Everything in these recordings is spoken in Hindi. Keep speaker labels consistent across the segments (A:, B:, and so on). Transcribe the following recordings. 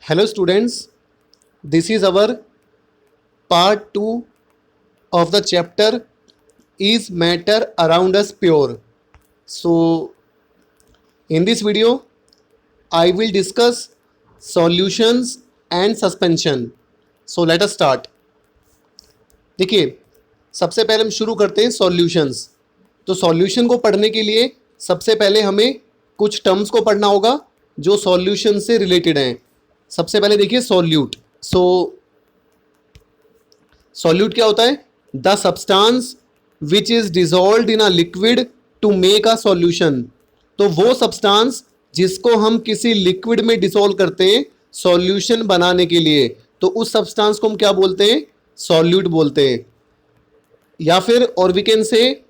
A: Hello students, this is our part 2 of the chapter Is Matter Around Us Pure? So in this video I will discuss solutions and suspension. So let us start. देखिए, सबसे पहले हम शुरू करते हैं सॉल्यूशंस. तो सॉल्यूशन को पढ़ने के लिए सबसे पहले हमें कुछ टर्म्स को पढ़ना होगा जो सॉल्यूशन से रिलेटेड हैं. सबसे पहले देखिए सॉल्यूट. सॉल्यूट क्या होता है? The substance which is dissolved in a liquid to make a solution. तो वो सब्सटेंस जिसको हम किसी लिक्विड में डिसॉल्व करते हैं सॉल्यूशन बनाने के लिए, तो उस सब्सटेंस को हम क्या बोलते हैं? सॉल्यूट बोलते हैं. या फिर और we can say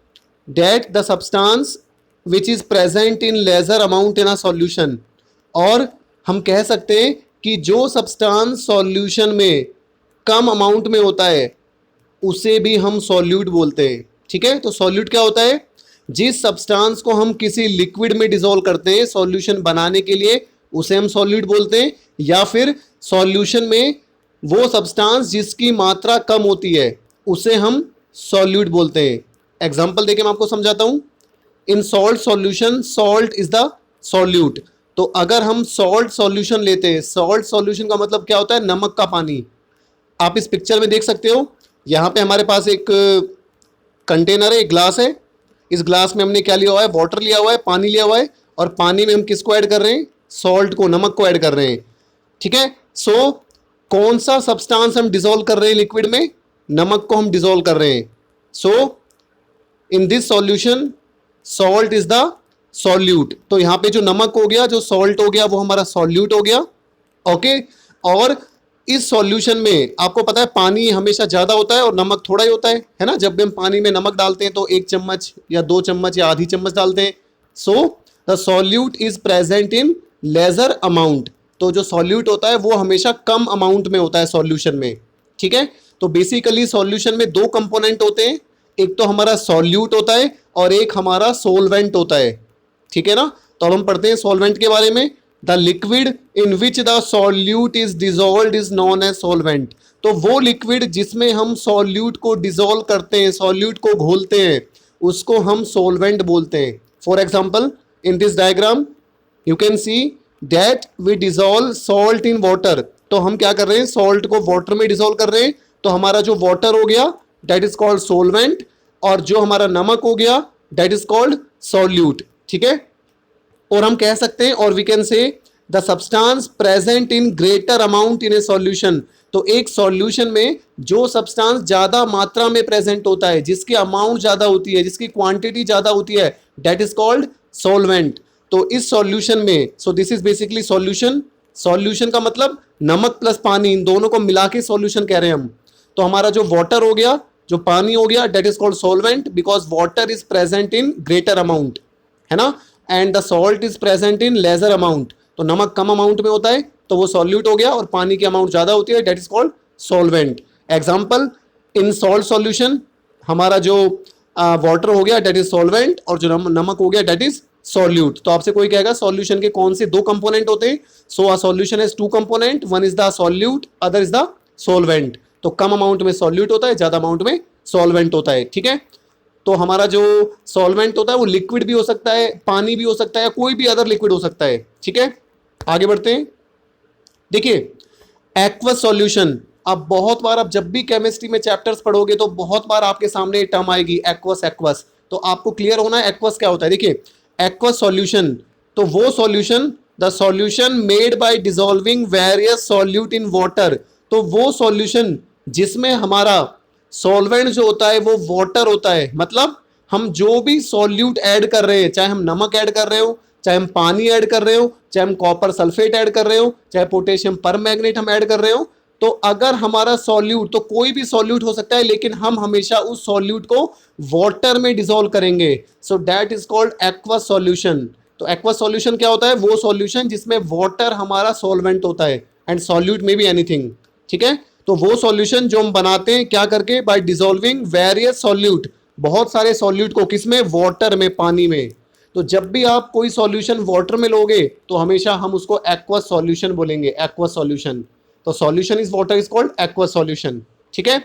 A: that the substance which is present in lesser amount in a solution. और हम कह सकते हैं कि जो सब्सटेंस सॉल्यूशन में कम अमाउंट में होता है उसे भी हम सॉल्यूट बोलते हैं. ठीक है, तो सॉल्यूट क्या होता है? जिस सब्सटेंस को हम किसी लिक्विड में डिसॉल्व करते हैं सॉल्यूशन बनाने के लिए उसे हम सॉल्यूट बोलते हैं. या फिर सॉल्यूशन में वो सब्सटेंस जिसकी मात्रा कम होती है उसे हम सॉल्यूट बोलते हैं. एग्जाम्पल देके मैं आपको समझाता हूं. इन salt solution salt is the solute. तो अगर हम सॉल्ट सॉल्यूशन लेते हैं, सॉल्ट सॉल्यूशन का मतलब क्या होता है? नमक का पानी. आप इस पिक्चर में देख सकते हो, यहाँ पे हमारे पास एक कंटेनर है, एक ग्लास है. इस ग्लास में हमने क्या लिया हुआ है? वाटर लिया हुआ है, पानी लिया हुआ है. और पानी में हम किसको ऐड कर रहे हैं? सॉल्ट को, नमक को ऐड कर रहे हैं. ठीक है, सो कौन सा सब्सटेंस हम डिसॉल्व कर रहे हैं लिक्विड में? नमक को हम डिसॉल्व कर रहे हैं. So in this solution salt is the solute. तो यहाँ पे जो नमक हो गया, जो सॉल्ट हो गया, वो हमारा सॉल्यूट हो गया. ओके, और इस सॉल्यूशन में आपको पता है पानी हमेशा ज़्यादा होता है और नमक थोड़ा ही होता है ना. जब भी हम पानी में नमक डालते हैं तो 1 चम्मच या 2 चम्मच या आधी चम्मच डालते हैं. So the solute is present in lesser amount. तो जो सॉल्यूट होता है वो हमेशा कम अमाउंट में होता है सॉल्यूशन में. ठीक है, तो बेसिकली सॉल्यूशन में 2 कंपोनेंट होते हैं. एक तो हमारा सॉल्यूट होता है और एक हमारा सोलवेंट होता है. ठीक है ना. तो अब हम पढ़ते हैं सॉल्वेंट के बारे में. The liquid in which the solute is dissolved is known as solvent. तो वो लिक्विड जिसमें हम सॉल्यूट को डिजॉल्व करते हैं, सॉल्यूट को घोलते हैं, उसको हम सॉल्वेंट बोलते हैं. For example in this diagram you can see that we dissolve salt in water. तो हम क्या कर रहे हैं? सॉल्ट को वाटर में डिजॉल्व कर रहे हैं. तो हमारा जो वाटर हो गया दैट इज कॉल्ड सोलवेंट, और जो हमारा नमक हो गया दैट इज कॉल्ड सॉल्यूट. ठीक है, और हम कह सकते हैं और we can say the substance present in greater amount in a solution. तो एक सॉल्यूशन में जो सब्सटेंस ज्यादा मात्रा में प्रेजेंट होता है, जिसकी अमाउंट ज्यादा होती है, जिसकी क्वांटिटी ज्यादा होती है, दैट इज कॉल्ड सॉल्वेंट. तो इस सॉल्यूशन में, सो this is basically solution. Solution का मतलब नमक प्लस पानी, इन दोनों को मिला के सॉल्यूशन कह रहे हैं हम. तो हमारा जो वाटर हो गया, जो पानी हो गया, that is called solvent because water is present in greater amount, है ना. And the salt is present in lesser amount. तो नमक कम अमाउंट में होता है तो वो सॉल्यूट हो गया, और पानी की अमाउंट ज्यादा होती है, that is called solvent. Example in salt solution हमारा जो वाटर हो गया दैट इज सॉल्वेंट, और जो नमक हो गया दैट इज सॉल्यूट. तो आपसे कोई कहेगा सॉल्यूशन के कौन से 2 कंपोनेंट होते हैं? So a solution has 2 component, one is the solute, other is the solvent. तो कम अमाउंट में सॉल्यूट होता है, ज्यादा अमाउंट में सॉल्वेंट होता है. ठीक है, तो हमारा जो सॉल्वेंट होता है वो लिक्विड भी हो सकता है, पानी भी हो सकता है, कोई भी अदर लिक्विड हो सकता है. ठीक है, आगे बढ़ते हैं. देखिए एक्वस सॉल्यूशन. अब बहुत बार आप जब भी केमिस्ट्री में चैप्टर्स पढ़ोगे तो बहुत बार आपके सामने टर्म आएगी एक्वस एक्वस. तो आपको क्लियर होना है एक्वस क्या होता है. देखिए एक्वस सॉल्यूशन, तो वो solution, the solution made by dissolving various solute in water. तो वो सॉल्यूशन जिसमें हमारा सॉल्वेंट जो होता है वो वाटर होता है. मतलब हम जो भी सॉल्यूट ऐड कर रहे हैं, चाहे हम नमक ऐड कर रहे हो, चाहे हम पानी ऐड कर रहे हो, चाहे हम कॉपर सल्फेट ऐड कर रहे हो, चाहे पोटेशियम परमैंगनेट हम ऐड कर रहे हो, तो अगर हमारा सॉल्यूट, तो कोई भी सॉल्यूट हो सकता है, लेकिन हम हमेशा उस सॉल्यूट को वाटर में डिसॉल्व करेंगे. सो that is called aqueous solution. तो एक्वस सॉल्यूशन क्या होता है? वो सॉल्यूशन जिसमें वाटर हमारा सॉल्वेंट होता है एंड सॉल्यूट में भी एनीथिंग. ठीक है, तो वो सॉल्यूशन जो हम बनाते हैं क्या करके? बाय डिसॉल्विंग वेरियस सॉल्यूट, बहुत सारे सॉल्यूट को, किसमें? वाटर में, पानी में. तो जब भी आप कोई सॉल्यूशन वाटर में लोगे तो हमेशा हम उसको एक्वा सॉल्यूशन बोलेंगे, एक्वा सॉल्यूशन। तो solution is water is called aqua solution. ठीक है,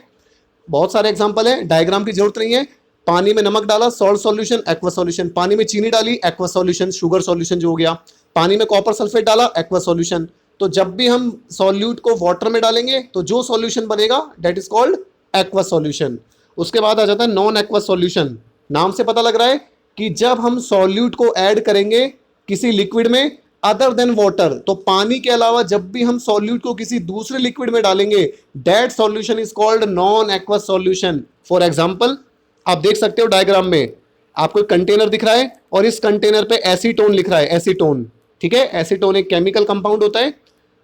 A: बहुत सारे एग्जांपल है, डायग्राम की जरूरत नहीं है। पानी में नमक डाला, सॉल्ट सॉल्यूशन, एक्वा सॉल्यूशन। पानी में चीनी डाली, एक्वा सॉल्यूशन, शुगर सॉल्यूशन जो हो गया। पानी में कॉपर सल्फेट डाला, एक्वा सॉल्यूशन। तो जब भी हम सॉल्यूट को वाटर में डालेंगे तो जो सॉल्यूशन बनेगा that is called aqua solution. उसके बाद आ जाता है नॉन एक्वा सॉल्यूशन। नाम से पता लग रहा है कि जब हम सॉल्यूट को ऐड करेंगे किसी लिक्विड में अदर देन वाटर, तो पानी के अलावा जब भी हम सॉल्यूट को किसी दूसरे लिक्विड में डालेंगे that solution is called non aqueous solution. For example आप देख सकते हो डायग्राम में आपको एक कंटेनर दिख रहा है और इस कंटेनर पे एसीटोन लिख रहा है, एसीटोन। ठीक है, एसीटोन एक केमिकल कंपाउंड होता है,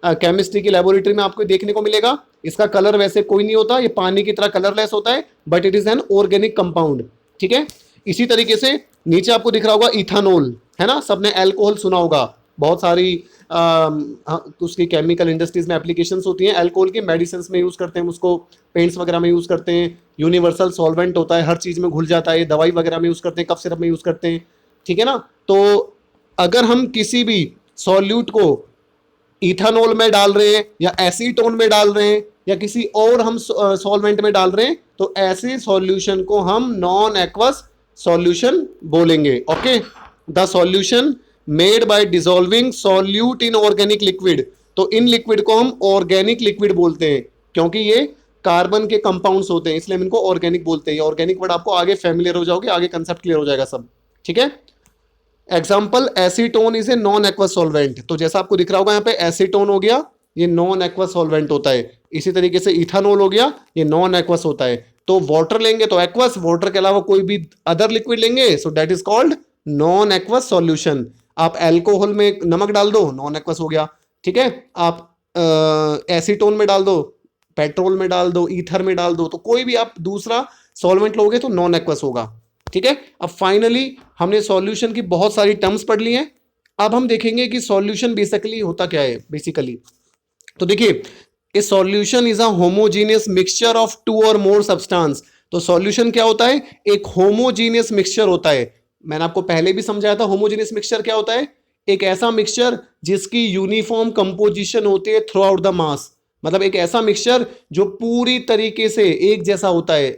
A: केमिस्ट्री की लेबोरेटरी में आपको देखने को मिलेगा। इसका कलर वैसे कोई नहीं होता, ये पानी की तरह कलरलेस होता है, but it is an organic compound. ठीक है, इसी तरीके से नीचे आपको दिख रहा होगा इथानोल, है ना, सबने अल्कोहल सुना होगा। बहुत सारी उसकी केमिकल इंडस्ट्रीज में एप्लीकेशंस होती हैं अल्कोहल की, मेडिसिन में यूज करते हैं उसको, पेंट्स वगैरह में यूज करते हैं, यूनिवर्सल सॉल्वेंट होता है, हर चीज में घुल जाता है, दवाई वगैरह में यूज करते हैं, कफ सिरप में यूज करते हैं। ठीक है ना, तो अगर हम किसी भी सॉल्यूट को इथानोल में डाल रहे हैं या एसीटोन में डाल रहे हैं या किसी और हम सॉल्वेंट में डाल रहे हैं तो ऐसे सॉल्यूशन को हम नॉन एक्वस सॉल्यूशन बोलेंगे। Okay, the solution made by dissolving solute in organic liquid. तो इन लिक्विड को हम ऑर्गेनिक लिक्विड बोलते हैं क्योंकि ये कार्बन के कंपाउंड्स होते हैं, इसलिए हम इनको ऑर्गेनिक बोलते हैं। ऑर्गेनिक वर्ड आपको आगे फेमिलियर हो जाओगे, आगे कंसेप्ट क्लियर हो जाएगा सब। ठीक है, example acetone is a non aqueous solvent. तो जैसा आपको दिख रहा होगा यहाँ पे एसीटोन हो गया, ये नॉन एक्वस सॉल्वेंट होता है। इसी तरीके से इथानोल हो गया, ये नॉन एक्वस होता है। तो वाटर लेंगे तो एक्वस, वाटर के अलावा कोई भी अदर लिक्विड लेंगे सो that is called non aqueous solution. आप अल्कोहल में नमक डाल दो, नॉन एक्वस हो गया। ठीक है, आप एसीटोन में डाल दो, पेट्रोल में डाल दो, ईथर में डाल दो, तो कोई भी आप दूसरा सॉल्वेंट लोगे तो नॉन एक्वस होगा। ठीक है, अब फाइनली हमने सॉल्यूशन की बहुत सारी टर्म्स पढ़ ली हैं। अब हम देखेंगे कि सॉल्यूशन बेसिकली होता क्या है बेसिकली। तो देखिए, a solution is a homogeneous mixture of two और मोर सब्सटेंस। तो सॉल्यूशन क्या होता है, एक होमोजीनियस मिक्सचर होता है। मैंने आपको पहले भी समझाया था होमोजीनियस मिक्सचर क्या होता है, एक ऐसा मिक्सचर जिसकी यूनिफॉर्म कंपोजिशन होती है थ्रू आउट द मास। मतलब एक ऐसा मिक्सचर जो पूरी तरीके से एक जैसा होता है।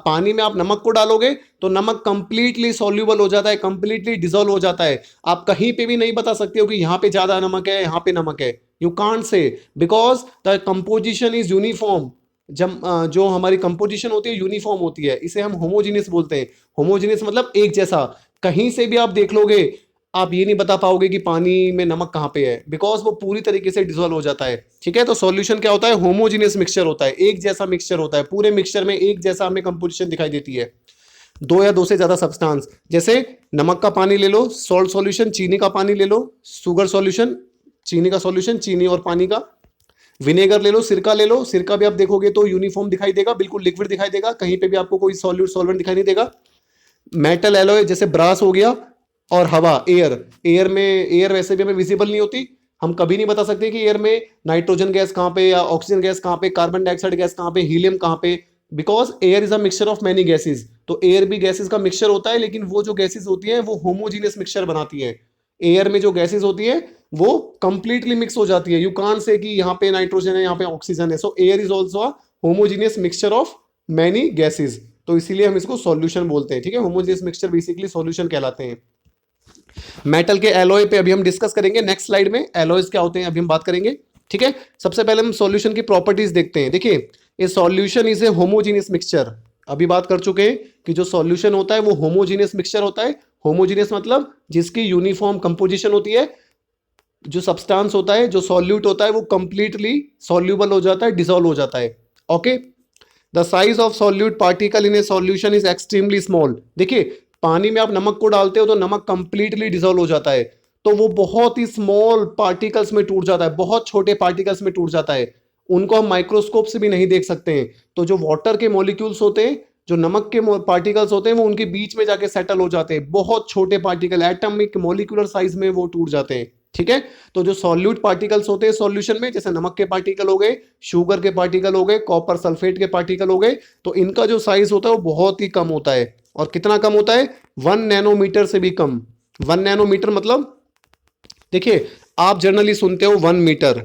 A: पानी में आप नमक को डालोगे तो नमक कंप्लीटली सॉल्यूबल हो जाता है, कंप्लीटली डिसॉल्व हो जाता है। आप कहीं पे भी नहीं बता सकते हो कि यहाँ पे ज्यादा नमक है, यहाँ पे नमक है। You can't say, because the composition is uniform. जब जो हमारी कंपोजिशन होती है यूनिफॉर्म होती है, इसे हम होमोजीनियस बोलते हैं। होमोजीनियस मतलब एक जैसा। कहीं से भी आप देख लोगे आप ये नहीं बता पाओगे कि पानी में नमक कहाँ पे है, बिकॉज वो पूरी तरीके से डिसॉल्व हो जाता है। ठीक है, तो सॉल्यूशन क्या होता है, होमोजीनियस मिक्सचर होता है, एक जैसा मिक्सचर होता है। पूरे मिक्सचर में एक जैसा हमें कंपोजिशन दिखाई देती है, दो या दो से ज्यादा सब्सटेंस। जैसे नमक का पानी ले लो, सॉल्ट सॉल्यूशन, चीनी का पानी ले लो, शुगर सॉल्यूशन, चीनी का सॉल्यूशन, चीनी और पानी का। विनेगर ले लो, सिरका ले लो, सिरका भी आप देखोगे तो यूनिफॉर्म दिखाई देगा, बिल्कुल लिक्विड दिखाई देगा, कहीं पे भी आपको कोई सॉल्यूट सॉल्वेंट दिखाई नहीं देगा। मेटल एलॉय जैसे ब्रास हो गया, और हवा, एयर वैसे भी हमें विजिबल नहीं होती। हम कभी नहीं बता सकते कि एयर में नाइट्रोजन गैस कहाँ पे या ऑक्सीजन गैस कहाँ पे, कार्बन डाइऑक्साइड गैस कहाँ पे, हीलियम कहाँ पे, because air is a mixture of many gases. तो एयर भी गैसेज का मिक्सचर होता है, लेकिन वो जो गैसेज होती है वो होमोजीनियस मिक्सचर बनाती है। एयर में जो गैसेज होती है वो कंप्लीटली मिक्स हो जाती है। यू कांट से कि यहाँ पे नाइट्रोजन है, यहाँ पे ऑक्सीजन है। सो air is also a homogeneous mixture of many gases, तो इसीलिए हम इसको सॉल्यूशन बोलते हैं। ठीक है, होमोजीनियस मिक्सचर बेसिकली सॉल्यूशन कहलाते हैं। मेटल के एलॉय पे अभी हम डिस्कस करेंगे नेक्स्ट स्लाइड में, एलॉयज क्या होते हैं अभी हम बात करेंगे। ठीक है, सबसे पहले हम सॉल्यूशन की प्रॉपर्टीज देखते हैं। देखिए, ये solution is a homogeneous mixture. अभी बात कर चुके हैं कि जो सॉल्यूशन होता है वो होमोजीनियस मिक्सचर होता है। होमोजीनियस मतलब जिसकी यूनिफॉर्म कंपोजिशन होती है, जो सब्सटेंस होता है, जो सॉल्यूट होता है वो कंप्लीटली सॉल्यूबल हो जाता है, डिसॉल्व हो जाता है। Okay, the size of solute particle in a solution is extremely small. देखिए, पानी में आप नमक को डालते हो तो नमक कंप्लीटली डिसॉल्व हो जाता है, तो वो बहुत ही स्मॉल पार्टिकल्स में टूट जाता है, बहुत छोटे पार्टिकल्स में टूट जाता है। उनको हम माइक्रोस्कोप से भी नहीं देख सकते हैं। तो जो वाटर के मॉलिक्यूल्स होते हैं, जो नमक के पार्टिकल्स होते हैं, वो उनके बीच में जाके सेटल हो जाते हैं। बहुत छोटे पार्टिकल, एटॉमिक मॉलिक्यूलर साइज में वो टूट जाते हैं। ठीक है, तो जो सॉल्यूट पार्टिकल्स होते हैं सॉल्यूशन में, जैसे नमक के पार्टिकल हो गए, शुगर के पार्टिकल हो गए, कॉपर सल्फेट के पार्टिकल हो गए, तो इनका जो साइज होता है वो बहुत ही कम होता है। और कितना कम होता है, 1 नैनोमीटर से भी कम। 1 नैनोमीटर मतलब देखिए, आप जनरली सुनते हो 1 मीटर,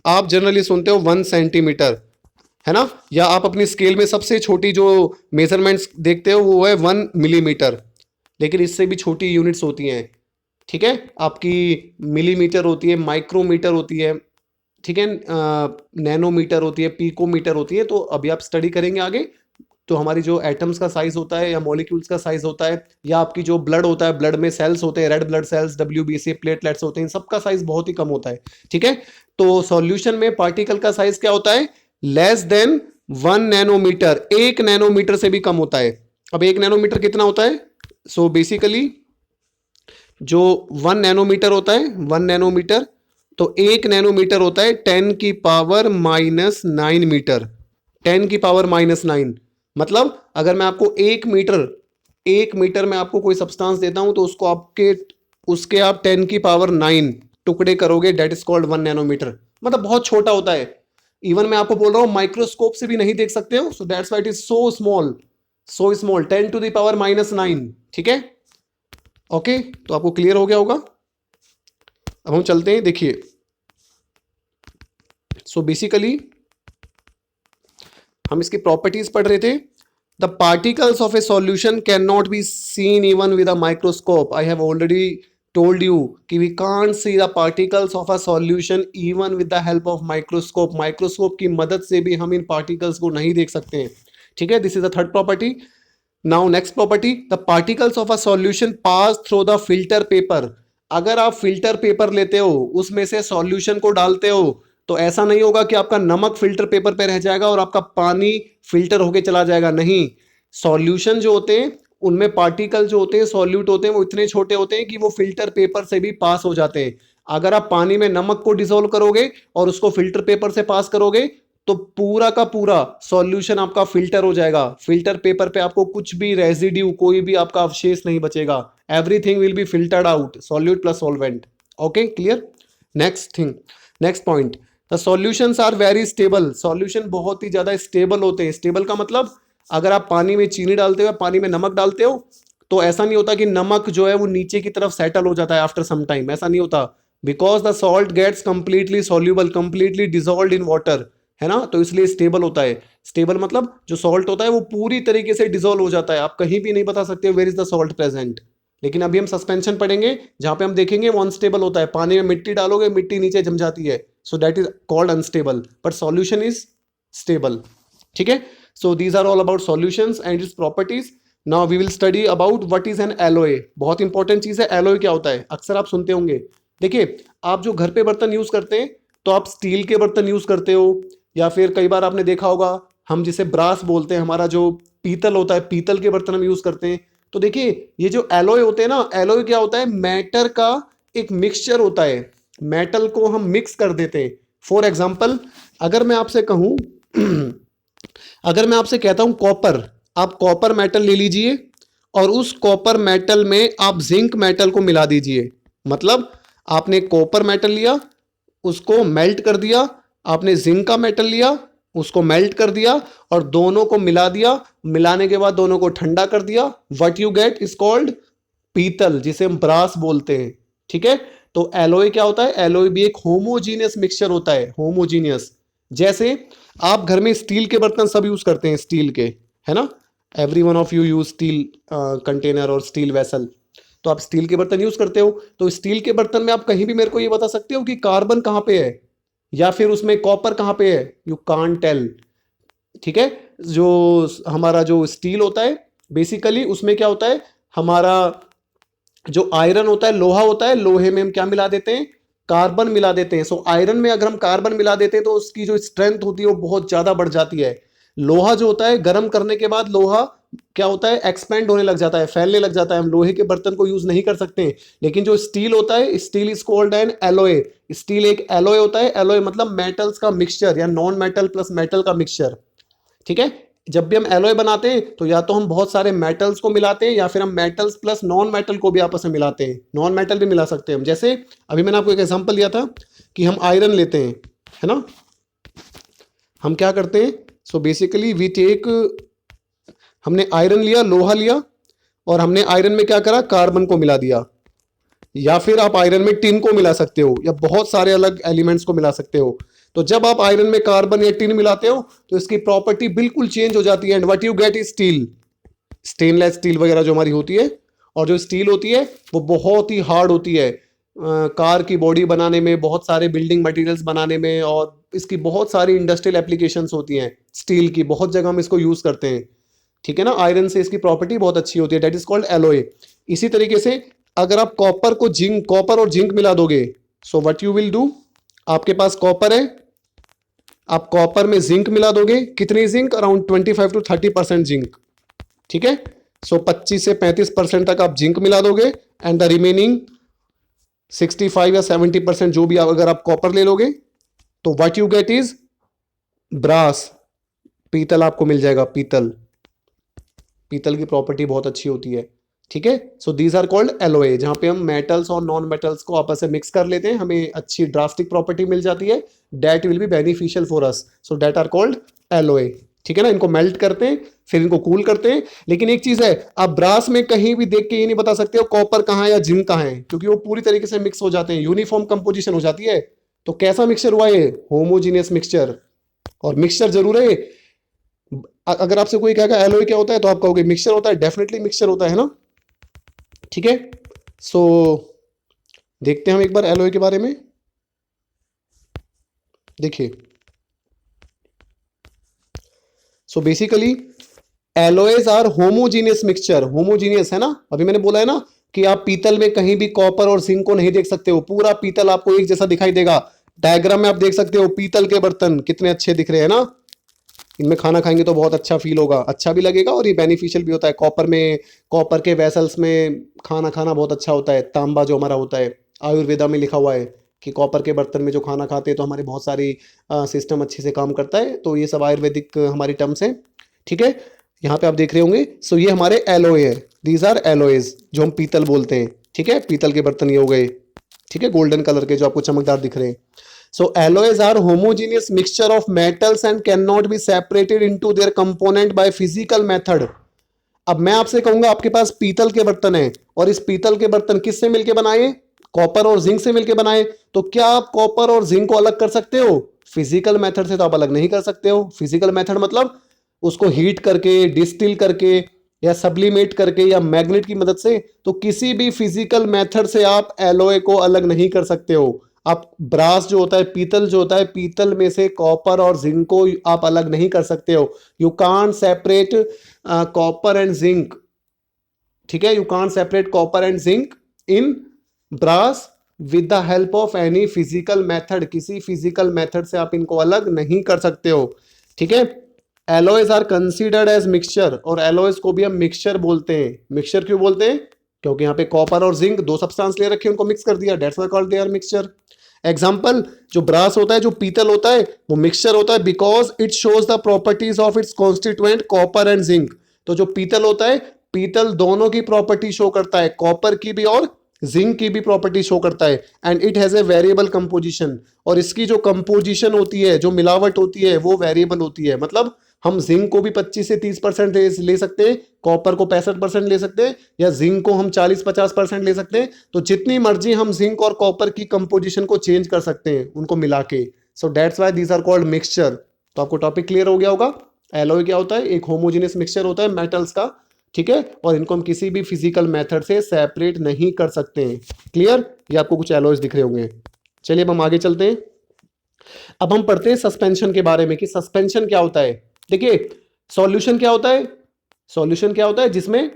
A: आप जनरली सुनते हो 1 सेंटीमीटर, है ना, या आप अपनी स्केल में सबसे छोटी जो मेजरमेंट्स देखते हो वो है 1 मिलीमीटर, लेकिन इससे भी छोटी यूनिट्स होती हैं, ठीक है, आपकी मिलीमीटर होती है, माइक्रोमीटर होती है, ठीक है, नैनोमीटर होती है, पिकोमीटर होती है। तो अभी आप स्टडी करेंगे आगे, तो हमारी जो एटम्स का साइज होता है या मॉलिक्यूल्स का साइज होता है, या आपकी जो ब्लड होता है, ब्लड में सेल्स होते हैं, red blood cells, WBC, platelets होते हैं, इन सबका साइज बहुत ही कम होता है, ठीक है। तो सॉल्यूशन में पार्टिकल का साइज क्या होता है? लेस देन 1 नैनोमीटर, 1 नैनोमीटर से भी कम होता है। अब 1 नैनोमीटर कितना होता है? सो बेसिकली जो 1 नैनोमीटर होता है, 1 नैनोमीटर, तो 1 नैनोमीटर होता है 10 की पावर माइनस 9 मीटर, 10 की पावर माइनस 9। मतलब अगर मैं आपको 1 मीटर में आपको कोई सब्सटेंस देता हूं तो उसको उसके आप 10 की पावर 9 टुकड़े करोगे, डेट इज कॉल्ड 1 नैनोमीटर। मतलब बहुत छोटा होता है, इवन मैं आपको बोल रहा हूं माइक्रोस्कोप से भी नहीं देख सकते हो। So that's why it is so small, so small, 10 to the power minus 9, ठीक है। ओके, तो आपको क्लियर हो गया होगा। अब हम चलते हैं, देखिए, सो बेसिकली हम इसकी प्रॉपर्टीज पढ़ रहे थे। The particles of a solution can not be seen even with a microscope. I have already told you कि we can't see the particles of a solution even with the help of microscope. Microscope की मदद से भी हम इन पार्टिकल्स को नहीं देख सकते हैं, ठीक है। This is the third property. Now next property, the particles of a solution pass through the filter paper. अगर आप फिल्टर पेपर लेते हो, उसमें से सॉल्यूशन को डालते हो, तो ऐसा नहीं होगा कि आपका नमक फिल्टर पेपर पे रह जाएगा और आपका पानी फिल्टर होके चला जाएगा, नहीं। सॉल्यूशन जो होते हैं उनमें पार्टिकल जो होते हैं, सॉल्यूट होते हैं, वो इतने छोटे होते हैं कि वो फिल्टर पेपर से भी पास हो जाते हैं। अगर आप पानी में नमक को डिसॉल्व करोगे और उसको फिल्टर पेपर से पास करोगे तो पूरा का पूरा सॉल्यूशन आपका फिल्टर हो जाएगा। फिल्टर पेपर पे आपको कुछ भी रेजिड्यू, कोई भी आपका अवशेष नहीं बचेगा। Everything will be filtered out, solute plus solvent. Okay, clear. Next thing, next point, the solutions are very stable. Solution बहुत ही ज्यादा स्टेबल होते हैं। स्टेबल का मतलब अगर आप पानी में चीनी डालते हो, पानी में नमक डालते हो, तो ऐसा नहीं होता कि नमक जो है वो नीचे की तरफ सेटल हो जाता है आफ्टर सम टाइम, ऐसा नहीं होता। Because the salt gets completely soluble, completely dissolved in water, है ना, तो इसलिए स्टेबल होता है। स्टेबल मतलब जो सॉल्ट होता है वो पूरी तरीके से डिसॉल्व हो जाता है, आप कहीं भी नहीं बता सकते where is the salt present. लेकिन अभी हम सस्पेंशन पढ़ेंगे जहां पे हम देखेंगे वो अनस्टेबल होता है। पानी में मिट्टी डालोगे, मिट्टी नीचे जम जाती है, so that is called unstable, but solution is stable, ठीक है। So these are all about solutions and its properties. Now we will study about what is an alloy. बहुत इंपॉर्टेंट चीज है, एलॉय क्या होता है, अक्सर आप सुनते होंगे। देखिए, आप जो घर पे बर्तन यूज करते हैं तो आप स्टील के बर्तन यूज करते हो, या फिर कई बार आपने देखा होगा हम जिसे ब्रास बोलते हैं, हमारा जो पीतल होता है, पीतल के बर्तन हम यूज करते हैं। तो देखिए, ये जो एलॉय होते हैं ना, एलॉय क्या होता है, मैटर का एक मिक्सचर होता है। मेटल को हम मिक्स कर देते हैं। फॉर एग्जाम्पल, अगर मैं आपसे कहूं अगर मैं आपसे कहता हूं कॉपर, आप कॉपर मेटल ले लीजिए और उस कॉपर मेटल में आप जिंक मेटल को मिला दीजिए। मतलब आपने कॉपर मेटल लिया, उसको मेल्ट कर दिया, आपने जिंक का मेटल लिया, उसको मेल्ट कर दिया और दोनों को मिला दिया। मिलाने के बाद दोनों को ठंडा कर दिया। What you get is called पीतल, जिसे हम ब्रास बोलते हैं, ठीक है। तो एलॉय क्या होता है, एलॉय भी एक होमोजीनियस मिक्सचर होता है, होमोजीनियस। जैसे आप घर में स्टील के बर्तन सब यूज करते हैं, स्टील के, है ना, every one of you use steel container और स्टील वेसल। तो आप स्टील के बर्तन यूज करते हो, तो स्टील के बर्तन में आप कहीं भी मेरे को ये बता सकते हो कि कार्बन कहां पे है या फिर उसमें कॉपर कहां पे है, यू कांट टेल, ठीक है। जो हमारा जो स्टील होता है, बेसिकली उसमें क्या होता है, हमारा जो आयरन होता है, लोहा होता है, लोहे में हम क्या मिला देते हैं, कार्बन मिला देते हैं। सो आयरन में अगर हम कार्बन मिला देते हैं तो उसकी जो स्ट्रेंथ होती है वो बहुत ज्यादा बढ़ जाती है। लोहा जो होता है, गर्म करने के बाद लोहा क्या होता है, एक्सपेंड होने लग जाता है, फैलने लग जाता है। हम लोहे के बर्तन को यूज नहीं कर सकते। लेकिन जो स्टील होता है, steel is called an alloy. Steel एक एलॉय होता है। एलॉय मतलब मेटल्स का मिक्सचर या नॉन मेटल प्लस मेटल का मिक्सचर, ठीक है। जब भी हम एलॉय बनाते हैं तो या तो हम बहुत सारे मेटल्स को मिलाते हैं या फिर हम मेटल्स प्लस नॉन मेटल को भी आपस में मिलाते हैं। नॉन मेटल भी मिला सकते हैं हम। जैसे अभी मैंने आपको एक एग्जांपल दिया था कि हम आयरन लेते हैं, है ना, हम क्या करते हैं, सो बेसिकली वी टेक, हमने आयरन लिया, लोहा लिया और हमने आयरन में क्या करा, कार्बन को मिला दिया, या फिर आप आयरन में टिन को मिला सकते हो, या बहुत सारे अलग एलिमेंट्स को मिला सकते हो। तो जब आप आयरन में कार्बन या टिन मिलाते हो तो इसकी प्रॉपर्टी बिल्कुल चेंज हो जाती है, and what you get is steel, stainless steel वगैरह जो हमारी होती है। और जो स्टील होती है वो बहुत ही हार्ड होती है, कार की बॉडी बनाने में, बहुत सारे बिल्डिंग मटेरियल्स बनाने में, और इसकी बहुत सारी इंडस्ट्रियल एप्लीकेशंस होती हैं स्टील की, बहुत जगह हम इसको यूज करते हैं, ठीक है ना। आयरन से इसकी प्रॉपर्टी बहुत अच्छी होती है, डेट इज कॉल्ड एलॉय। इसी तरीके से अगर आप कॉपर और जिंक मिला दोगे, so what you will do, आपके पास कॉपर है, आप कॉपर में जिंक मिला दोगे, कितनी जिंक, अराउंड 25 to 30% जिंक, ठीक है। सो 25 से 35% तक आप जिंक मिला दोगे, एंड द रिमेनिंग 65 या 70% जो भी अगर आप कॉपर ले लोगे, तो what you get is brass, पीतल आपको मिल जाएगा। पीतल की प्रॉपर्टी बहुत अच्छी होती है, ठीक है। So these are called alloy, जहां पे हम मेटल्स और नॉन मेटल्स को आपस में मिक्स कर लेते हैं, हमें अच्छी ड्रास्टिक प्रॉपर्टी मिल जाती है, that will be beneficial for us, so that are called alloy, ठीक है ना। इनको मेल्ट करते हैं, फिर इनको कूल करते हैं। लेकिन एक चीज है, आप ब्रास में कहीं भी देख के ये नहीं बता सकते हो कॉपर कहाँ है या जिंक कहाँ है, क्योंकि वो पूरी तरीके से मिक्स हो जाते हैं, यूनिफॉर्म कंपोजिशन हो जाती है। तो कैसा मिक्सचर हुआ ये, होमोजीनियस मिक्सचर। और मिक्सचर जरूर है, अगर आपसे कोई कहेगा एलॉय क्या होता है तो आप कहोगे मिक्सचर होता है, डेफिनेटली मिक्सचर होता है ना, ठीक है। सो देखते हैं हम एक बार एलॉय के बारे में। देखिए, so basically alloys are homogeneous mixture, homogeneous है ना, अभी मैंने बोला है ना कि आप पीतल में कहीं भी कॉपर और जिंक को नहीं देख सकते हो, पूरा पीतल आपको एक जैसा दिखाई देगा। डायग्राम में आप देख सकते हो पीतल के बर्तन कितने अच्छे दिख रहे हैं ना, इनमें खाना खाएंगे तो बहुत अच्छा फील होगा, अच्छा भी लगेगा और ये बेनिफिशियल भी होता है। कॉपर के वेसल्स में खाना खाना बहुत अच्छा होता है। तांबा जो हमारा होता है, आयुर्वेदा में लिखा हुआ है कि कॉपर के बर्तन में जो खाना खाते हैं तो हमारे बहुत सारी सिस्टम अच्छे से काम करता है। तो ये सब आयुर्वेदिक हमारी टर्म्स हैं, ठीक है। यहाँ पे आप देख रहे होंगे, सो ये हमारे एलॉय है, दीज आर एलॉयज जो हम पीतल बोलते हैं, ठीक है। पीतल के बर्तन ये हो गए, ठीक है, गोल्डन कलर के जो आपको चमकदार दिख रहे हैं। So alloys are homogeneous mixture of metals and cannot be separated into their component by physical method. अब मैं आपसे कहूंगा आपके पास पीतल के बर्तन है, और इस पीतल के बर्तन किससे मिलके बनाए, कॉपर और जिंक से मिलके बनाए। तो क्या आप कॉपर और जिंक को अलग कर सकते हो, फिजिकल मेथड से तो आप अलग नहीं कर सकते हो। फिजिकल मेथड मतलब उसको हीट करके, डिस्टिल करके, या सब्लिमेट करके, या मैग्नेट की मदद से। तो किसी भी फिजिकल मेथड से आप एलॉय को अलग नहीं कर सकते हो। आप ब्रास जो होता है, पीतल जो होता है, पीतल में से कॉपर और जिंक को आप अलग नहीं कर सकते हो। You can't separate copper and zinc, ठीक है, you can't separate copper and zinc in brass with the help of any physical method. किसी फिजिकल मेथड से आप इनको अलग नहीं कर सकते हो, ठीक है। Alloys are considered as mixture, और एलॉयज को भी हम मिक्सचर बोलते हैं। मिक्सचर क्यों बोलते हैं, क्योंकि यहाँ पे कॉपर और जिंक दो सब्सटेंस ले रखे हैं, उनको मिक्स कर दिया, that's why called they are mixture. Example, जो ब्रास होता है, जो पीतल होता है, वो मिक्सचर होता है because it shows the properties of its constituent copper and zinc. तो जो पीतल होता है, पीतल दोनों की प्रॉपर्टी शो करता है, कॉपर की भी और जिंक की भी प्रॉपर्टी शो करता है, and it has a variable composition. और इसकी जो कंपोजिशन होती है, जो मिलावट होती है, वो वेरिएबल होती है। मतलब हम जिंक को भी 25 से 30% ले सकते हैं, कॉपर को 65% ले सकते हैं, या जिंक को हम 40-50% ले सकते हैं। तो जितनी मर्जी हम जिंक और कॉपर की कंपोजिशन को चेंज कर सकते हैं उनको मिला के। So that's why these are called mixture. तो आपको टॉपिक क्लियर हो गया होगा। एलॉय क्या होता है, एक होमोजेनियस मिक्सचर होता है मेटल्स का, ठीक है, और इनको हम किसी भी फिजिकल मेथड से सेपरेट नहीं कर सकते हैं। क्लियर, ये आपको कुछ एलॉयज दिख रहे होंगे। चलिए अब हम आगे चलते हैं। अब हम पढ़ते हैं सस्पेंशन के बारे में कि सस्पेंशन क्या होता है। देखिए, सॉल्यूशन क्या होता है, सॉल्यूशन क्या होता है जिसमें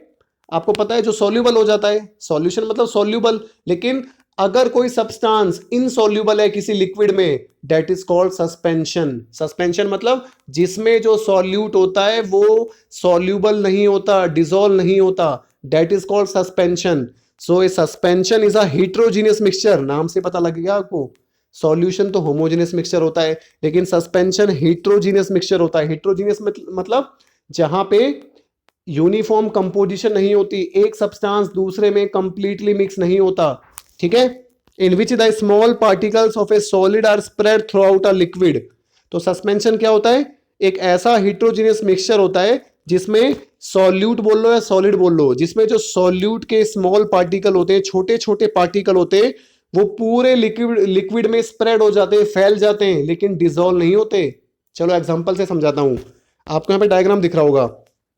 A: आपको पता है जो सॉल्यूबल हो जाता है। सॉल्यूशन मतलब सॉल्यूबल, लेकिन अगर कोई सब्सटेंस इनसॉल्यूबल है किसी लिक्विड में, that is called suspension. Suspension मतलब जिसमें जो सॉल्यूट होता है वो सॉल्यूबल नहीं होता, डिसॉल्व नहीं होता, that is called suspension. So A suspension is a heterogeneous mixture, नाम से पता लग गया आपको। सॉल्यूशन तो होमोजेनियस मिक्सचर होता है, लेकिन सस्पेंशन हेटेरोजेनियस मिक्सचर होता है। हेटेरोजेनियस मतलब जहां पे यूनिफॉर्म कंपोजिशन नहीं होती, एक सब्सटेंस दूसरे में कंप्लीटली मिक्स नहीं होता, ठीक है। In which the small particles of a solid are spread throughout a liquid. तो सस्पेंशन क्या होता है, एक ऐसा हेटेरोजेनियस मिक्सचर होता है जिसमें सॉल्यूट बोल लो या सॉलिड बोल लो, जिसमें जो सॉल्यूट के स्मॉल पार्टिकल होते हैं, छोटे छोटे पार्टिकल होते हैं, वो पूरे लिक्विड में स्प्रेड हो जाते हैं, फैल जाते हैं, लेकिन डिसॉल्व नहीं होते। चलो एग्जांपल से समझाता हूं। आपको यहाँ पे डायग्राम दिख रहा होगा।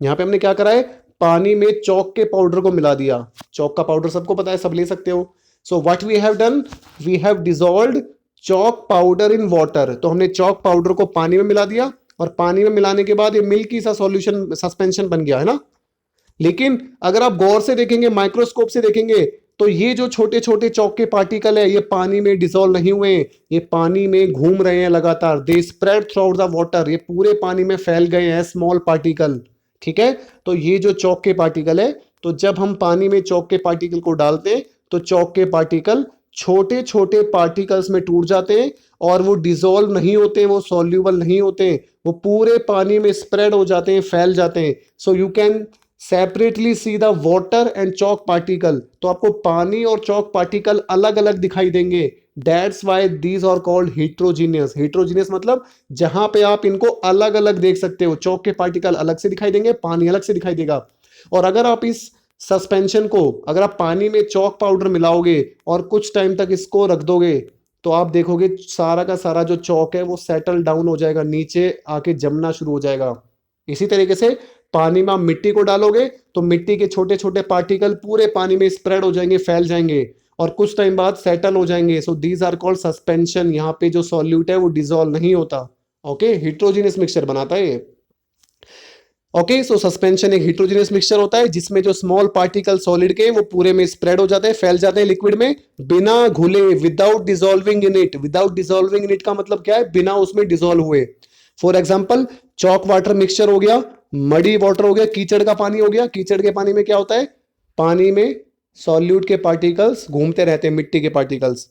A: यहाँ पे हमने क्या करा है, पानी में चौक के पाउडर को मिला दिया। चौक का पाउडर सबको पता है, सब ले सकते हो। So what we have done, we have dissolved chalk powder in water. तो हमने चौक पाउडर को पानी में मिला दिया, और पानी में मिलाने के बाद ये मिल्की सा सॉल्यूशन सस्पेंशन बन गया है ना। लेकिन अगर आप गौर से देखेंगे, माइक्रोस्कोप से देखेंगे, तो ये जो छोटे छोटे चौक के पार्टिकल है, ये पानी में डिसॉल्व नहीं हुए, ये पानी में घूम रहे हैं लगातार। They spread through out the water, ये पूरे पानी में फैल गए हैं स्मॉल पार्टिकल। ठीक है, तो ये जो चौक के पार्टिकल है, तो जब हम पानी में चौक के पार्टिकल को डालते हैं, तो चौक के पार्टिकल छोटे छोटे पार्टिकल्स में टूट जाते हैं, और वो डिसॉल्व नहीं होते, वो सॉल्यूबल नहीं होते, वो पूरे पानी में स्प्रेड हो जाते हैं, फैल जाते हैं। So you can separately see the water and Chowk particle. तो आपको पानी और चौक पार्टिकल अलग अलग दिखाई देंगे। That's why these are called heterogeneous. Heterogeneous मतलब जहां पे आप इनको अलग अलग देख सकते हो। चौक के पार्टिकल अलग से दिखाई देंगे, पानी अलग से दिखाई देगा। और अगर आप इस सस्पेंशन को, अगर आप पानी में चौक पाउडर मिलाओगे और कुछ टाइम तक इसको रख दोगे, तो आप देखोगे सारा का सारा जो चौक है वो सेटल डाउन हो जाएगा, नीचे आके जमना शुरू हो जाएगा। इसी तरीके से पानी में आप मिट्टी को डालोगे, तो मिट्टी के छोटे छोटे पार्टिकल पूरे पानी में स्प्रेड हो जाएंगे, फैल जाएंगे, और कुछ टाइम बाद सेटल हो जाएंगे। So these are called suspension. यहाँ पे जो सॉल्यूट है वो डिसॉल्व नहीं होता। ओके, हेट्रोजीनियस मिक्सचर बनाता है ये। ओके, सो सस्पेंशन एक हेट्रोजीनियस मिक्सचर होता है, जिसमें जो स्मॉल पार्टिकल सॉलिड के वो पूरे में स्प्रेड हो जाते हैं, फैल जाते हैं लिक्विड में, बिना घुले, without dissolving in it. Without dissolving in it का मतलब क्या है, बिना उसमें डिसॉल्व हुए। For example, Chowk water mixture हो गया, मडी वाटर हो गया, कीचड़ का पानी हो गया। कीचड़ के पानी में क्या होता है, पानी में सॉल्यूट के पार्टिकल्स घूमते रहते हैं, मिट्टी के पार्टिकल्स।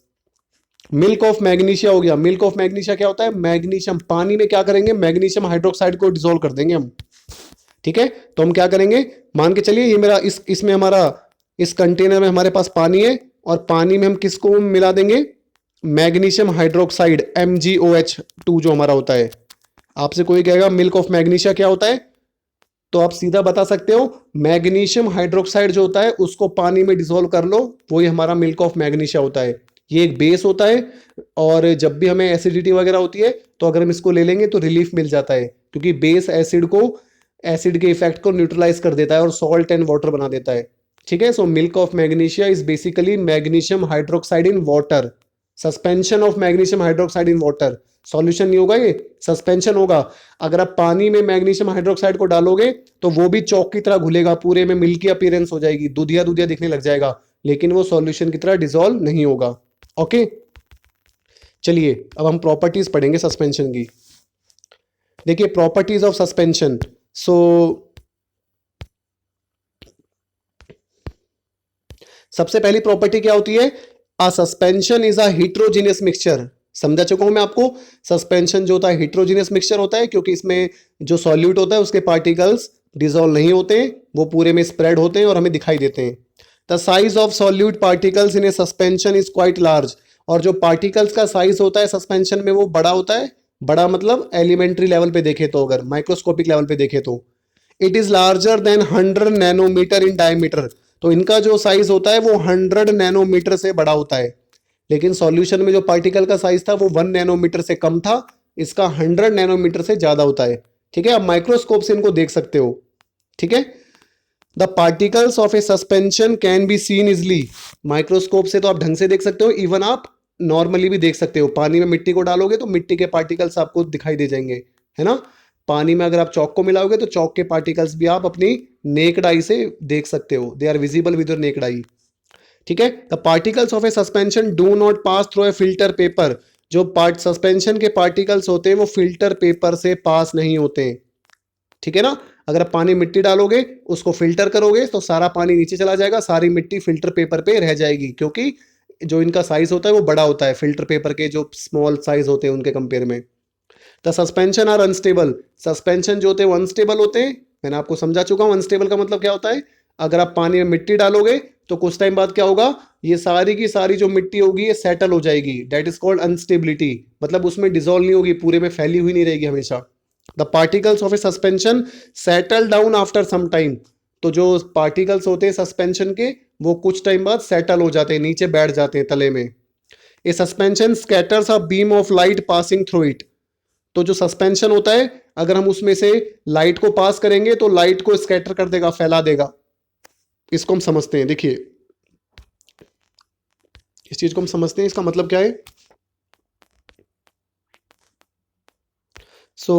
A: मिल्क ऑफ मैग्नीशिया हो गया। मिल्क ऑफ मैग्नीशिया क्या होता है, मैग्नीशियम। पानी में क्या करेंगे, मैग्नीशियम हाइड्रोक्साइड को डिसॉल्व कर देंगे हम। ठीक है, तो हम क्या करेंगे, मान के चलिए ये मेरा इसमें हमारा इस कंटेनर में हमारे पास पानी है, और पानी में हम किसको मिला देंगे, मैग्नीशियम हाइड्रोक्साइड, MgOH2 जो हमारा होता है। आपसे कोई कहेगा मिल्क ऑफ मैग्नीशिया क्या होता है, तो आप सीधा बता सकते हो, मैग्नीशियम हाइड्रोक्साइड जो होता है उसको पानी में डिसॉल्व कर लो, वही हमारा मिल्क ऑफ मैग्नीशिया होता है। ये एक बेस होता है, और जब भी हमें एसिडिटी वगैरह होती है, तो अगर हम इसको ले लेंगे तो रिलीफ मिल जाता है, क्योंकि बेस एसिड के इफेक्ट को न्यूट्रलाइज कर देता है और सॉल्ट एंड वाटर बना देता है। ठीक है, so milk of magnesia is basically magnesium hydroxide in water. Suspension of magnesium hydroxide in water. Solution नहीं होगा, ये सस्पेंशन होगा। अगर आप पानी में मैग्नीशियम हाइड्रोक्साइड को डालोगे, तो वो भी चौक की तरह घुलेगा, पूरे में मिल्की अपीयरेंस हो जाएगी, दूधिया दूधिया दिखने लग जाएगा, लेकिन वो सॉल्यूशन की तरह डिसॉल्व नहीं होगा। ओके, चलिए अब हम प्रॉपर्टीज पढ़ेंगे सस्पेंशन की। देखिए, प्रॉपर्टीज ऑफ सस्पेंशन। सो सबसे पहली प्रॉपर्टी क्या होती है, अ suspension is a heterogeneous mixture. समझा चुका हूं मैं आपको, सस्पेंशन जो होता है हेट्रोजीनियस मिक्सचर होता है, क्योंकि इसमें जो सॉल्यूट होता है उसके पार्टिकल्स डिसॉल्व नहीं होते, वो पूरे में स्प्रेड होते हैं और हमें दिखाई देते हैं। The size of solute particles in A suspension is quite large. और जो पार्टिकल्स का साइज होता है सस्पेंशन में वो बड़ा होता है। बड़ा मतलब एलिमेंट्री लेवल पे देखे तो, अगर माइक्रोस्कोपिक लेवल पे देखे तो it is larger than 100 nanometre in diameter. तो इनका जो साइज होता है वो 100 नैनोमीटर से बड़ा होता है। लेकिन सॉल्यूशन में जो पार्टिकल का साइज था वो 1 नैनोमीटर से कम था, इसका 100 नैनोमीटर से ज्यादा होता है। ठीक है, आप माइक्रोस्कोप से इनको देख सकते हो। ठीक है, the particles of a suspension can be seen easily. Microscope से तो आप ढंग से देख सकते हो, इवन आप नॉर्मली भी देख सकते हो। पानी में मिट्टी को डालोगे तो मिट्टी के पार्टिकल्स आपको दिखाई दे जाएंगे, है ना। पानी में अगर आप चौक को मिलाओगे तो चौक के पार्टिकल्स भी आप अपनी नेक्ड आई से देख सकते हो, they are visible with your naked eye. ठीक है, the particles of a suspension do not pass through a filter paper. जो सस्पेंशन के पार्टिकल्स होते हैं वो फिल्टर पेपर से पास नहीं होते। ठीक है ना, अगर आप पानी मिट्टी डालोगे, उसको फिल्टर करोगे, तो सारा पानी नीचे चला जाएगा, सारी मिट्टी फिल्टर पेपर पे रह जाएगी, क्योंकि जो इनका साइज होता है वो बड़ा होता है फिल्टर पेपर के जो स्मॉल साइज होते हैं उनके कंपेयर में। The suspension are unstable. Suspension जो होते हैं वो अनस्टेबल होते हैं। मैंने आपको समझा चुका हूं अनस्टेबल का मतलब क्या होता है। अगर आप पानी में मिट्टी डालोगे तो कुछ टाइम बाद क्या होगा, ये सारी की सारी जो मिट्टी होगी ये सेटल हो जाएगी, दैट इज कॉल्ड अनस्टेबिलिटी। मतलब उसमें डिसॉल्व नहीं होगी, पूरे में फैली हुई नहीं रहेगी हमेशा। The particles of a suspension settle down after some time. तो जो पार्टिकल्स होते हैं सस्पेंशन के वो कुछ टाइम बाद सेटल हो जाते हैं, नीचे बैठ जाते हैं तले में। A suspension scatters a beam of light passing through it. तो जो सस्पेंशन होता है अगर हम उसमें से लाइट को पास करेंगे तो लाइट को स्कैटर कर देगा, फैला देगा। इसको हम समझते हैं, देखिए इस चीज को हम समझते हैं, इसका मतलब क्या है। सो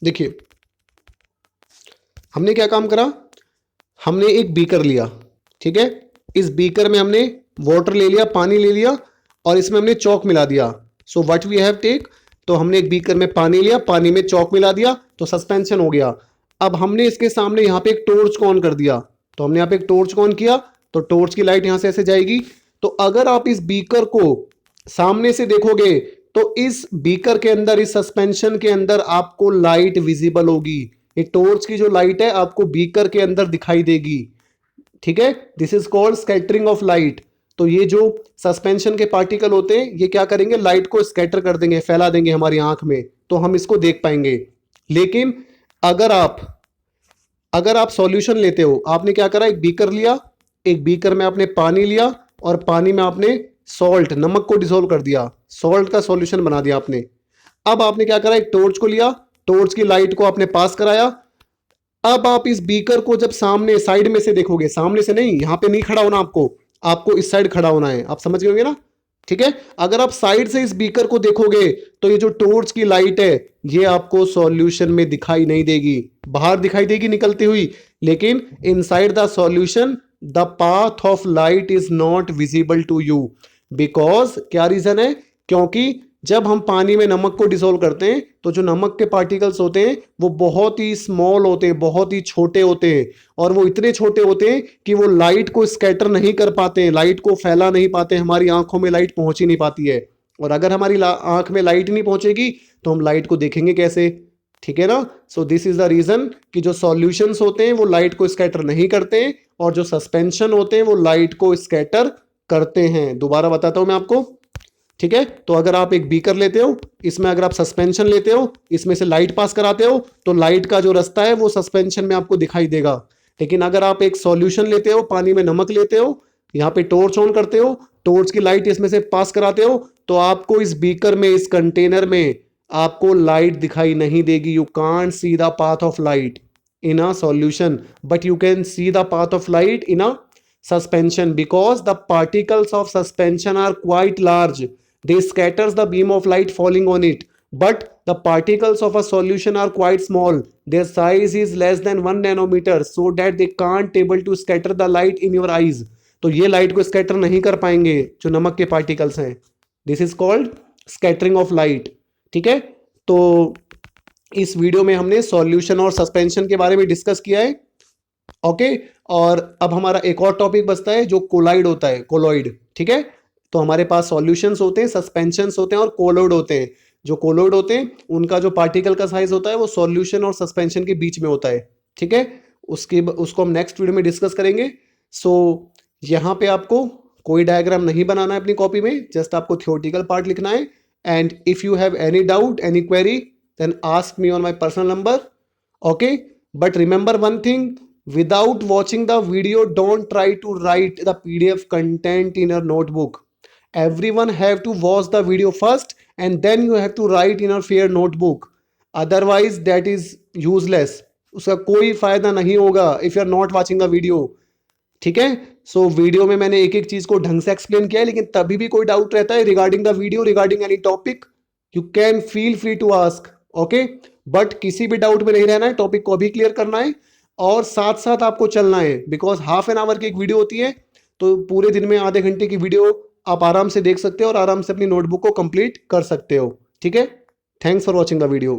A: देखिए हमने क्या काम करा, हमने एक बीकर लिया, ठीक है। इस बीकर में हमने वाटर ले लिया, पानी ले लिया, और इसमें हमने चौक मिला दिया। So what we have take, तो हमने एक बीकर में पानी लिया, पानी में चौक मिला दिया, तो सस्पेंशन हो गया। अब हमने इसके सामने यहाँ पे एक टॉर्च को ऑन कर दिया, तो हमने यहाँ पे एक टॉर्च को ऑन किया, तो टॉर्च की लाइट यहाँ से ऐसे जाएगी। तो अगर आप इस बीकर को सामने से देखोगे तो इस बीकर के अंदर, इस सस्पेंशन के अंदर आपको लाइट विजिबल होगी। ये टॉर्च की जो लाइट है आपको बीकर के अंदर दिखाई देगी, ठीक है। This is called scattering of light. तो ये जो सस्पेंशन के पार्टिकल होते हैं ये क्या करेंगे, लाइट को स्कैटर कर देंगे, फैला देंगे हमारी आंख में, तो हम इसको देख पाएंगे। लेकिन अगर आप सॉल्यूशन लेते हो, आपने क्या करा, एक बीकर लिया, एक बीकर में आपने पानी लिया और पानी में आपने सॉल्ट, नमक को डिसॉल्व कर दिया, सॉल्ट का सॉल्यूशन बना दिया आपने। अब आपने क्या करा, एक टॉर्च को लिया, टॉर्च की लाइट को आपने पास कराया। अब आप इस बीकर को जब सामने साइड में से देखोगे, सामने से नहीं, यहां पे नहीं खड़ा होना आपको इस साइड खड़ा होना है, आप समझ गए होंगे ना, ठीक है। अगर आप साइड से इस बीकर को देखोगे तो ये जो टॉर्च की लाइट है ये आपको सॉल्यूशन में दिखाई नहीं देगी, बाहर दिखाई देगी निकलती हुई, लेकिन inside the solution the path of light is not visible to you. Because क्या रीजन है, क्योंकि जब हम पानी में नमक को डिसॉल्व करते हैं तो जो नमक के पार्टिकल्स होते हैं वो बहुत ही स्मॉल होते हैं, बहुत ही छोटे होते हैं, और वो इतने छोटे होते हैं कि वो लाइट को स्कैटर नहीं कर पाते हैं, लाइट को फैला नहीं पाते, हमारी आंखों में लाइट पहुंच ही नहीं पाती है। और अगर हमारी आंख में लाइट नहीं पहुंचेगी तो हम लाइट को देखेंगे कैसे, ठीक है ना। So this is the reason कि जो सॉल्यूशंस होते हैं वो लाइट को स्कैटर नहीं करते हैं, और जो सस्पेंशन होते हैं वो लाइट को स्कैटर करते हैं। दोबारा बताता हूं मैं आपको, ठीक है। तो अगर आप एक बीकर लेते हो, इसमें अगर आप सस्पेंशन लेते हो, इसमें से लाइट पास कराते हो, तो लाइट का जो रास्ता है वो सस्पेंशन में आपको दिखाई देगा। लेकिन अगर आप एक सॉल्यूशन लेते हो, पानी में नमक लेते हो, यहाँ पे टॉर्च ऑन करते हो, टॉर्च की लाइट इसमें से पास कराते हो, तो आपको इस बीकर में, इस कंटेनर में आपको लाइट दिखाई नहीं देगी। You can't see the path of light in a solution, but you can see the path of light in a suspension because the particles of suspension are quite large. They scatters the beam of light falling on it, but the particles of a solution are quite small. Their size is less than 1 nanometer, so that they can't able to scatter the light in your eyes. तो ये लाइट को स्कैटर नहीं कर पाएंगे जो नमक के पार्टिकल्स हैं। This is called scattering of light, ठीक है। तो इस वीडियो में हमने सॉल्यूशन और सस्पेंशन के बारे में डिस्कस किया है, ओके। और अब हमारा एक और टॉपिक बचता है जो कोलाइड होता है, कोलॉइड, ठीक है। तो हमारे पास सॉल्यूशंस होते हैं, सस्पेंशंस होते हैं और कोलॉइड होते हैं। जो कोलॉइड होते हैं उनका जो पार्टिकल का साइज होता है वो सॉल्यूशन और सस्पेंशन के बीच में होता है, ठीक है। उसको हम नेक्स्ट वीडियो में डिस्कस करेंगे। सो यहाँ पे आपको कोई डायग्राम नहीं बनाना है अपनी कॉपी में, जस्ट आपको थियोरेटिकल पार्ट लिखना है। And if you have any doubt, any query, then ask me on my personal number, okay. But remember one thing, without watching the video don't try to write the PDF content in your notebook. Everyone have to watch the video first and then you have to write in your fair notebook, otherwise that is useless. उसका कोई फायदा नहीं होगा if you are not watching the video, ठीक है। सो वीडियो में मैंने एक एक चीज को ढंग से एक्सप्लेन किया है, लेकिन तभी भी कोई डाउट रहता है regarding the video, regarding any topic, you can feel free to ask, okay. But किसी भी डाउट में नहीं रहना है, टॉपिक को अभी क्लियर करना है और साथ साथ आपको चलना है, बिकॉज हाफ एन आवर की एक वीडियो होती है, तो पूरे दिन में आधे घंटे की वीडियो आप आराम से देख सकते हो और आराम से अपनी नोटबुक को कंप्लीट कर सकते हो, ठीक है। Thanks for watching the video.